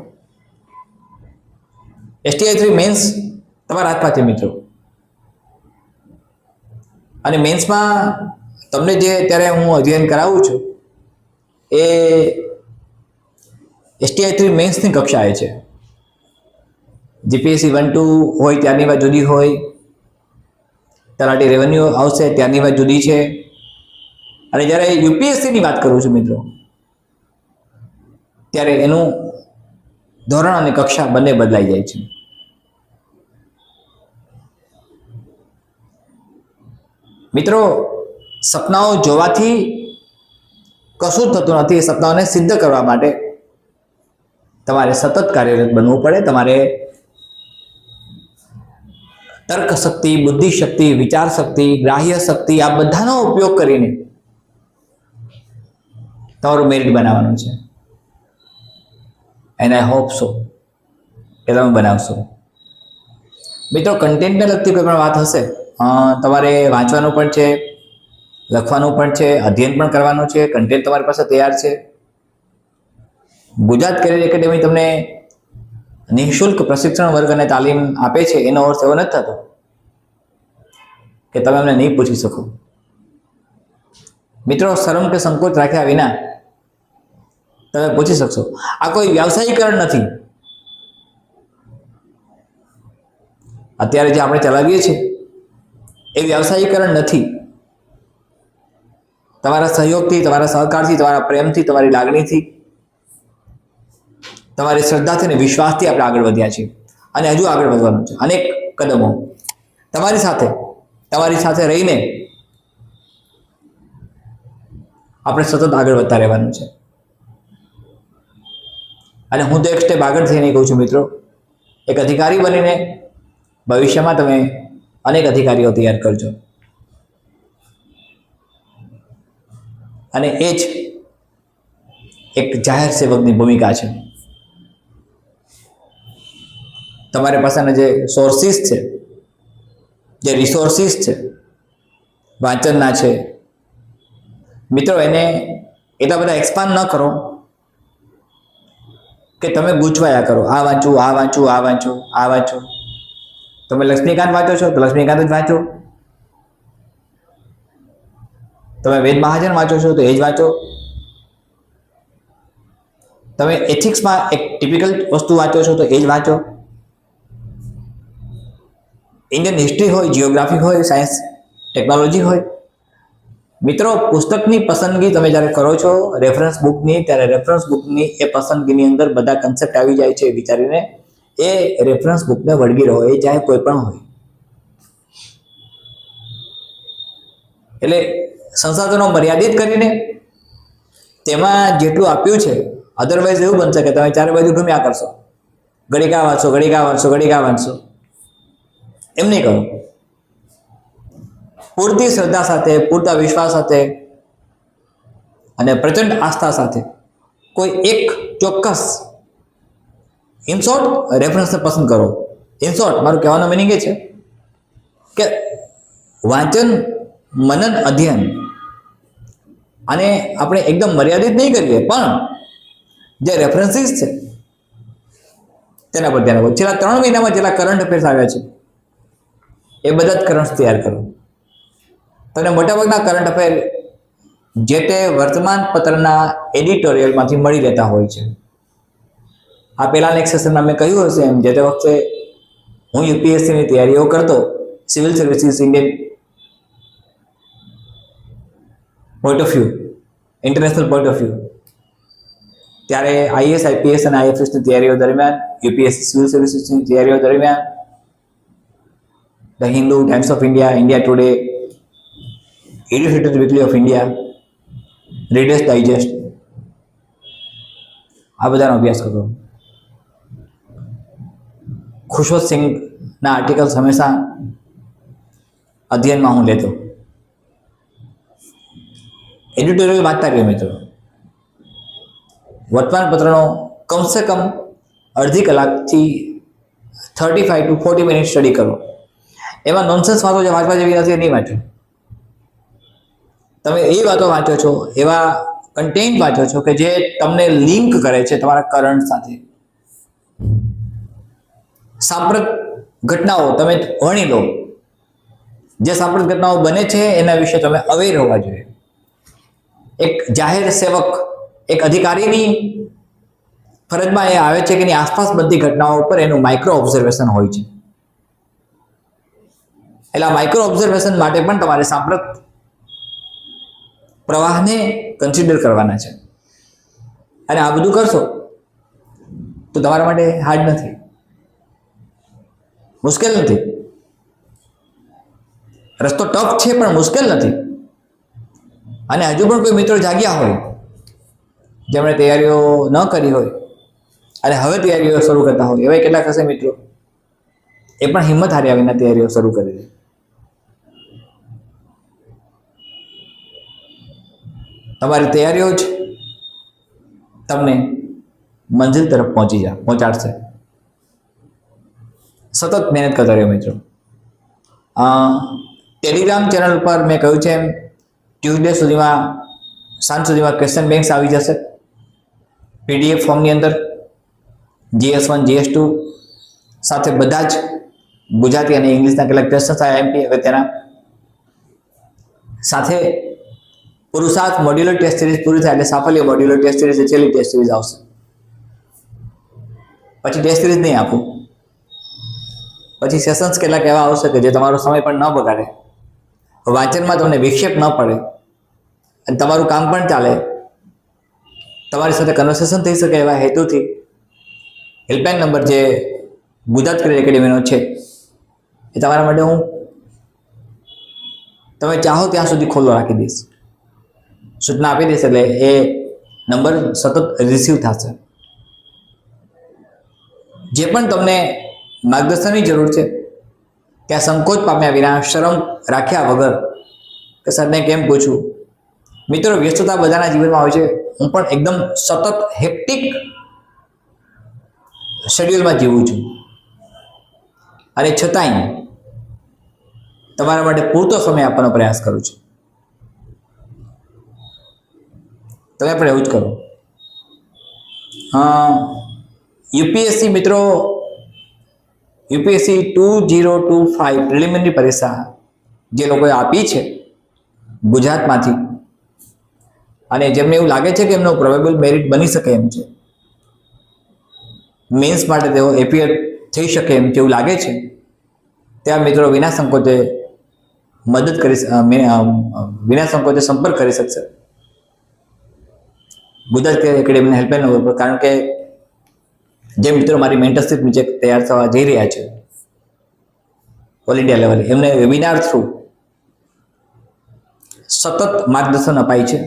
S1: STI 3 મેન્સ તમારા હાથમાં છે મિત્રો. અને મેન્સમાં તમને જે અત્યારે હું અધ્યયન કરાવું છું એ STI 3 મેન્સની કક્ષાએ છે. GPSC 1-2 હોય ત્યારની વાત જુદી હોય, તલાટી રેવન્યુ આવશે ત્યારની વાત જુદી છે, અને જ્યારે UPSC ની વાત કરું છું મિત્રો ત્યારે એનું ધોરણ અને કક્ષા બંને બદલાઈ જાય છે. મિત્રો, સપનાઓ જોવાથી કશું જ થતું નથી. સપનાઓને સિદ્ધ કરવા માટે તમારે સતત કાર્યરત બનવું પડે. તમારે તર્ક શક્તિ, બુદ્ધિ શક્તિ, વિચાર શક્તિ, ગ્રાહ્ય શક્તિ આ બધાનો ઉપયોગ કરીને તમારું મેરિટ બનાવવાનું છે. એન્ડ આઈ હોપ સો કે તમે બનાવશો. મિત્રો, કન્ટેન્ટને લગતી કોઈ પણ વાત હશે તમારે વાંચવાનું પણ છે, લખવાનું પણ છે, અધ્યયન પણ કરવાનું છે. કન્ટેન્ટ તમારી પાસે તૈયાર છે. ગુજરાત કેરિયર એકેડેમી તમને નિઃશુલ્ક પ્રશિક્ષણ વર્ગ અને તાલીમ આપે છે. એનો અર્થ એવો નથી થતો કે તમે અમને નહીં પૂછી શકો. મિત્રો, શરમ કે સંકોચ રાખ્યા વિના તમે પૂછી શકશો. આ કોઈ વ્યાવસાયીકરણ નથી. અત્યારે જે આપણે ચલાવીએ છીએ એ વ્યાવસાયીકરણ નથી. તમારા સહયોગથી, તમારા સહકારથી, તમારા પ્રેમથી, તમારી લાગણીથી, તમારી શ્રદ્ધાથી અને વિશ્વાસથી આપણે આગળ વધ્યા છીએ અને હજુ આગળ વધવાનું છે. અનેક કદમો તમારી સાથે રહીને આપણે સતત આગળ વધતા રહેવાનું છે. અને હું તો એક સ્ટેપ આગળ થઈને કહું છું મિત્રો, એક અધિકારી બનીને ભવિષ્યમાં તમે અનેક અધિકારીઓ તૈયાર કરજો. અને એ જ એક જાહેર સેવકની ભૂમિકા છે. તમારી પાસેના જે સોર્સિસ છે, જે રિસોર્સિસ છે, વાંચનના છે મિત્રો, એને એટલા બધા એક્સપાન્ડ ન કરો કે તમે ગૂંચવાયા કરો. આ વાંચું, આ વાંચું, આ વાંચું, આ વાંચું. તમે લક્ષ્મીકાંત વાંચો છો તો લક્ષ્મીકાંત જ વાંચો. તમે વેદ મહાજન વાંચો છો તો એ જ વાંચો. તમે એથિક્સમાં એક ટિપિકલ વસ્તુ વાંચો છો તો એ જ વાંચો. ઇન્ડિયન હિસ્ટ્રી હોય, જિયોગ્રાફી હોય, સાયન્સ ટેકનોલોજી હોય. મિત્રો, પુસ્તકની પસંદગી તમે જ્યારે કરો છો રેફરન્સ બુકની, ત્યારે રેફરન્સ બુકની એ પસંદગીની અંદર બધા કન્સેપ્ટ આવી જાય છે વિચારીને એ રેફરન્સ બુકને વળગી રહો, એ ચાહે કોઈ પણ હોય. એટલે સંસાધનો મર્યાદિત કરીને તેમાં જેટલું આપ્યું છે, અધરવાઇઝ એવું બનશે કે તમે ચારે બાજુ ઘૂમ્યા કરશો, ઘડીકા વાંચશો, ઘડીકા વાંચશો, ઘડીકા વાંચશો. એમ નહીં કરો. પૂરતી શ્રદ્ધા સાથે, પૂરતા વિશ્વાસ સાથે અને પ્રચંડ આસ્થા સાથે કોઈ એક ચોક્કસ ઇન શોર્ટ રેફરન્સને પસંદ કરો. ઇન શોર્ટ મારું કહેવાનો મિનિંગ એ છે કે વાંચન, મનન, અધ્યયન અને આપણે એકદમ મર્યાદિત નહીં કરીએ, પણ જે રેફરન્સીસ છે તેના પર ધ્યાન આપો. છેલ્લા 3 મહિનામાં જેટલા કરંટ અફેર્સ આવ્યા છે એ બધા જ કરંટ્સ તૈયાર કરો. તમને મોટાભાગના કરંટ અફેર જે તે વર્તમાન પત્રના એડિટોરિયલમાંથી મળી રહેતા હોય છે. આ પહેલાના એક સેશનમાં મેં કહ્યું હશે એમ, જે તે વખતે હું યુપીએસસીની તૈયારીઓ કરતો, civil services Indian point of view, international point of view, ત્યારે આઈએસ, આઈપીએસ અને આઈએફએસની તૈયારીઓ દરમિયાન, યુપીએસસી સિવિલ સર્વિસીસની તૈયારીઓ દરમિયાન the Hindu, times of India, India today, educator weekly of India, Reader's Digest, આ બધાનો અભ્યાસ કરતો. ખુશવંત સિંઘના આર્ટિકલ્સ હંમેશા અધ્યયનમાં હું લેતો. એડિટોરિયલ વાંચતા રહ્યો મિત્રો. વર્તમાન પત્રનો કમસે કમ અડધી કલાકથી 35 to 40 મિનિટ સ્ટડી કરો. એમાં નોનસેન્સ વાતો જે વાંચવા જેવી નથી એ નહીં વાંચો. તમે એ વાતો વાંચો છો, એવા કન્ટેન્ટ વાંચો છો કે જે તમને લિંક કરે છે તમારા કરંટ સાથે. સાંપ્રત ઘટનાઓ તમે વણી લો. જે સાંપ્રત ઘટનાઓ બને છે એના વિશે તમે અવેર હોવા જોઈએ. એક જાહેર સેવક, એક અધિકારીની ફરજમાં એ આવે છે કે એની આસપાસ બધી ઘટનાઓ ઉપર એનું માઇક્રો ઓબ્ઝર્વેશન હોય છે. એટલે આ માઇક્રો ઓબ્ઝર્વેશન માટે પણ તમારે સાંપ્રત પ્રવાહને કન્સિડર કરવાના છે. અને આ બધું કરશો તો તમારા માટે હાર્ડ નથી, મુશ્કેલ નથી. રસ્તો ટફ છે પણ મુશ્કેલ નથી. અને હજુ પણ કોઈ મિત્રો જાગ્યા હોય જેમણે તૈયારીઓ ન કરી હોય અને હવે તૈયારીઓ શરૂ કરતા હોય, એવા કેટલાક હશે મિત્રો, એ પણ હિંમત હાર્યા વિના તૈયારીઓ શરૂ કરી દે. તમારી તૈયારીઓ જ તમને મંજિલ તરફ પહોંચાડશે. સતત મહેનત કરતા રહ્યો મિત્રો. ટેલિગ્રામ ચેનલ ઉપર મેં કહ્યું છે એમ, ટ્યુઝડે સુધીમાં, સાંજ સુધીમાં ક્વેશ્ચન બેંક્સ આવી જશે પીડીએફ ફોર્મની અંદર. GS1, GS2 સાથે બધા જ ગુજરાતી અને ઇંગ્લિશના કેટલાક ક્વેશ્ચન્સ આવ્યા એમપી અગત્યના. સાથે પુરુષાર્થ મોડ્યુલર ટેસ્ટ સિરીઝ પૂરી થાય એટલે સાફલ્ય મોડ્યુલર ટેસ્ટ સિરીઝ, છેલ્લી ટેસ્ટ સિરીઝ આવશે. પછી ટેસ્ટ સિરીઝ નહીં આપું. પછી સેશન્સ કેટલાક એવા આવશે કે જે તમારો સમય પણ ન બગાડે, વાંચનમાં તમને વિક્ષેપ ન પડે અને તમારું કામ પણ ચાલે, તમારી સાથે કન્વર્સેશન થઈ શકે એવા હેતુથી હેલ્પલાઇન નંબર જે ગુજરાત કરિયર એકેડેમીનો છે એ તમારા માટે હું તમે ચાહો ત્યાં સુધી ખુલ્લો રાખી દઈશ. સૂચના આપી દઈશ એટલે એ નંબર સતત રિસીવ થશે. જે પણ તમને માર્ગદર્શનની જરૂર છે ત્યાં સંકોચ પામ્યા વિના, શરમ રાખ્યા વગર કે સરને કેમ પૂછવું. મિત્રો, વ્યસ્તતા બધાના જીવનમાં હોય છે. હું પણ એકદમ સતત હેક્ટિક શેડ્યુલમાં જીવું છું અને છતાંય તમારા માટે પૂરતો સમય આપવાનો પ્રયાસ કરું છું. તમે પણ એવું જ કરો. યુપીએસસી મિત્રો, યુપીએસસી 2025 પ્રિલિમિનરી પરીક્ષા જે લોકોએ આપી છે ગુજરાતમાંથી, અને જેમને એવું લાગે છે કે એમનો પ્રોબેબલ મેરિટ બની શકે એમ છે, મેન્સ માટે તેઓ એપિયર થઈ શકે એમ જેવું લાગે છે, ત્યાં મિત્રો વિના સંકોચે વિના સંકોચે સંપર્ક કરી શકશે ગુજરાત એકેડેમીના હેલ્પલાઇન નંબર પર. કારણ કે જે મિત્રો મારી મેન્ટરશીપ નીચે તૈયાર થવા જઈ રહ્યા છે ઓલ ઇન્ડિયા લેવલે, એમને વેબિનાર થ્રુ સતત માર્ગદર્શન અપાય છે.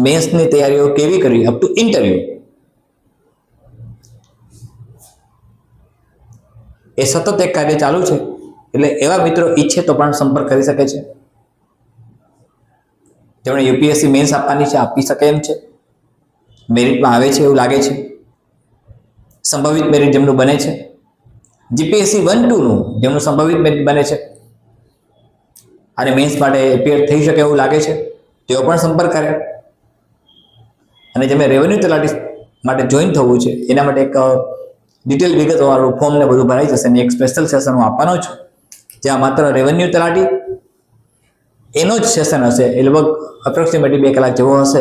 S1: મેન્સની તૈયારીઓ કેવી કરવી અપ ટુ ઇન્ટરવ્યુ, એ સતત એક કાર્ય ચાલુ છે. એટલે એવા મિત્રો ઈચ્છે તો પણ સંપર્ક કરી શકે છે. તેમણે યુપીએસસી મેન્સ આપવાની છે, આપી શકે એમ છે, મેરિટમાં આવે છે એવું લાગે છે, સંભવિત મેરિટ જેમનું બને છે, જીપીએસસી 1-2નું જેમનું સંભવિત મેરિટ બને છે અને મેન્સ માટે એપિયર થઈ શકે એવું લાગે છે, તેઓ પણ સંપર્ક કરે. અને જેમને રેવન્યુ તલાટી માટે જોઈન થવું છે એના માટે એક ડિટેલ વિગતવાળું ફોર્મ ને બધું ભરાઈ જશે અને એક સ્પેશિયલ સેશન હું આપવાનો છું જ્યાં માત્ર રેવન્યુ તલાટી એનો જ સેશન હશે, એ લગભગ અપ્રોક્સિમેટલી 2 કલાક જેવો હશે.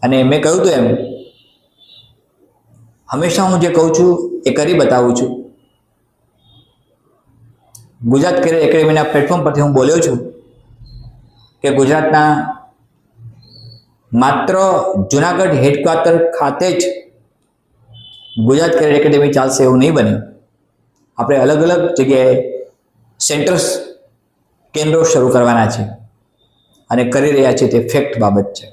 S1: અને મેં કહ્યું હતું એમ, હંમેશા હું જે કહું છું એ કરી બતાવું છું. ગુજરાત કેરિયર એકેડેમીના પ્લેટફોર્મ પરથી હું બોલ્યો છું કે ગુજરાતના માત્ર જુનાગઢ હેડક્વાર્ટર ખાતે જ ગુજરાત કેરિયર એકેડેમી ચાલશે એવું નહીં બને. આપણે અલગ અલગ જગ્યાએ સેન્ટર્સ, કેન્દ્રો શરૂ કરવાના છે અને કરી રહ્યા છે. તે ફેક્ટ બાબત છે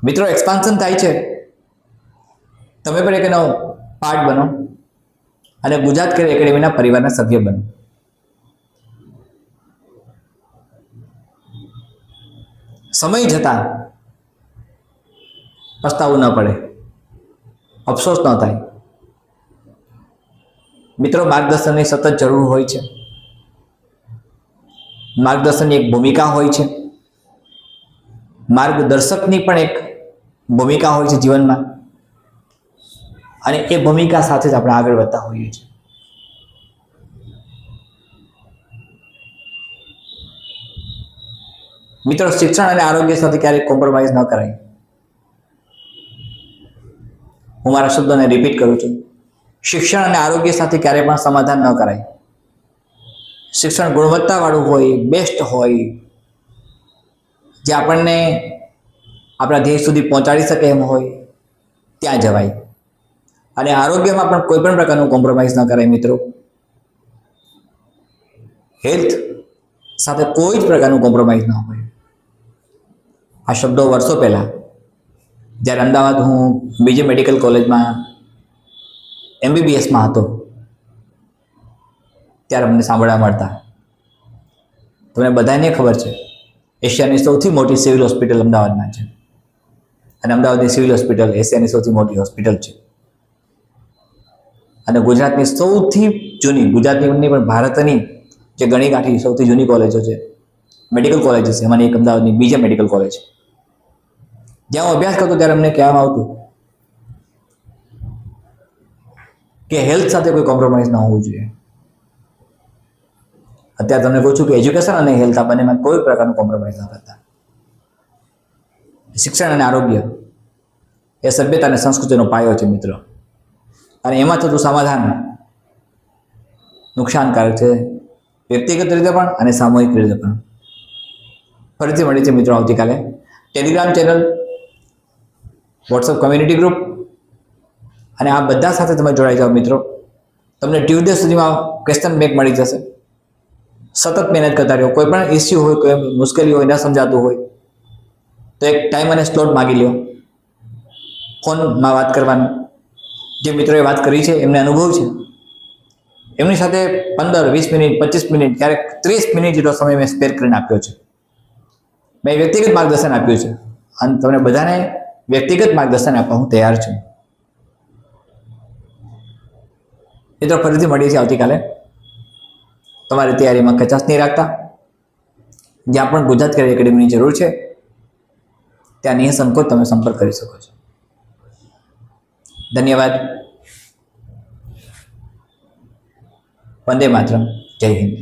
S1: મિત્રો. એક્સપાન્શન થાય છે, તમે પણ એક એનો પાર્ટ બનો અને ગુજરાત કેરિયર એકેડેમીના પરિવારના સભ્ય બનો. સમય જતાં પસ્તાવું ન પડે, અફસોસ ન થાય. મિત્રો, માર્ગદર્શનની સતત જરૂર હોય છે. માર્ગદર્શનની એક ભૂમિકા હોય છે, માર્ગદર્શકની પણ એક ભૂમિકા હોય છે જીવનમાં, અને એ ભૂમિકા સાથે જ આપણે આગળ વધતા હોઈએ છીએ. મિત્રો, શિક્ષણ અને આરોગ્ય સાથે ક્યારેય કોમ્પ્રોમાઇઝ ન કરાય. હું મારા શબ્દોને રિપીટ કરું છું, શિક્ષણ અને આરોગ્ય સાથે ક્યારેય પણ સમાધાન ન કરાય. શિક્ષણ ગુણવત્તાવાળું હોય, બેસ્ટ હોય, જે આપણને આપણા ધ્યેય સુધી પહોંચાડી શકે એમ હોય, ત્યાં જવાય. અને આરોગ્યમાં પણ કોઈ પણ પ્રકારનું કોમ્પ્રોમાઇઝ ન કરાય મિત્રો. હેલ્થ સાથે કોઈ જ પ્રકારનું કોમ્પ્રોમાઇઝ ન હોય. આ શબ્દો વર્ષો પહેલાં જ્યારે અમદાવાદ હું બીજી મેડિકલ કોલેજમાં MBBSમાં હતો ત્યારે અમને સાંભળવા મળતા. તમને બધાને ખબર છે, એશિયાની સૌથી મોટી સિવિલ હોસ્પિટલ અમદાવાદમાં છે, અને અમદાવાદની સિવિલ હોસ્પિટલ એશિયાની સૌથી મોટી હોસ્પિટલ છે. અને ગુજરાતની સૌથી જૂની, ગુજરાતની પણ ભારતની જે ગણી ગાંઠી સૌથી જૂની કોલેજો છે, મેડિકલ કોલેજીસ, એમાંની એક અમદાવાદની બીજી મેડિકલ કોલેજ. જ્યાં હું અભ્યાસ કરતો ત્યારે અમને કહેવામાં આવતું કે હેલ્થ સાથે કોઈ કોમ્પ્રોમાઇઝ ન હોવું જોઈએ. અત્યારે તમને કહું છું કે એજ્યુકેશન અને હેલ્થ આ બંનેમાં કોઈ પ્રકારનું કોમ્પ્રોમાઇઝ ન કરતા. શિક્ષણ અને આરોગ્ય એ સભ્યતા અને સંસ્કૃતિનો પાયો છે મિત્રો. અને એમાં થતું સમાધાન નુકસાનકારક છે, વ્યક્તિગત રીતે પણ અને સામૂહિક રીતે પણ. ફરીથી મળી છે મિત્રો આવતીકાલે. Telegram channel, WhatsApp community group અને આ બધા સાથે તમે જોડાઈ જાઓ મિત્રો. તમને ટ્યુઝડે સુધીમાં ક્વેશ્ચન બેંક મળી જશે. સતત મહેનત કરતા રહ્યો. કોઈ પણ ઇસ્યુ હોય, કોઈ મુશ્કેલી હોય, ન સમજાતું હોય તો એક ટાઈમ અને સ્લોટ માગી લ્યો, ફોનમાં વાત કરવાનું. જે મિત્રોએ વાત કરી છે, એમને અનુભવ છે, એમની સાથે 15, 20 મિનિટ, 25 મિનિટ, ક્યારેક 30 મિનિટ જેટલો સમય મેં સ્પેર કરીને આપ્યો છે. મેં વ્યક્તિગત માર્ગદર્શન આપ્યું છે અને તમને બધાને વ્યક્તિગત માર્ગદર્શન આપવા હું તૈયાર છું. મિત્રો, ફરીથી મળીએ છીએ આવતીકાલે. તમારી તૈયારીમાં કચાશ નહીં રાખતા. જ્યાં પણ ગુજરાત કેરિયર એકેડેમીની જરૂર છે ત્યાં નિઃસંકોચ તમે સંપર્ક કરી શકો છો. ધન્યવાદ. વંદે માતરમ. જય હિન્દ.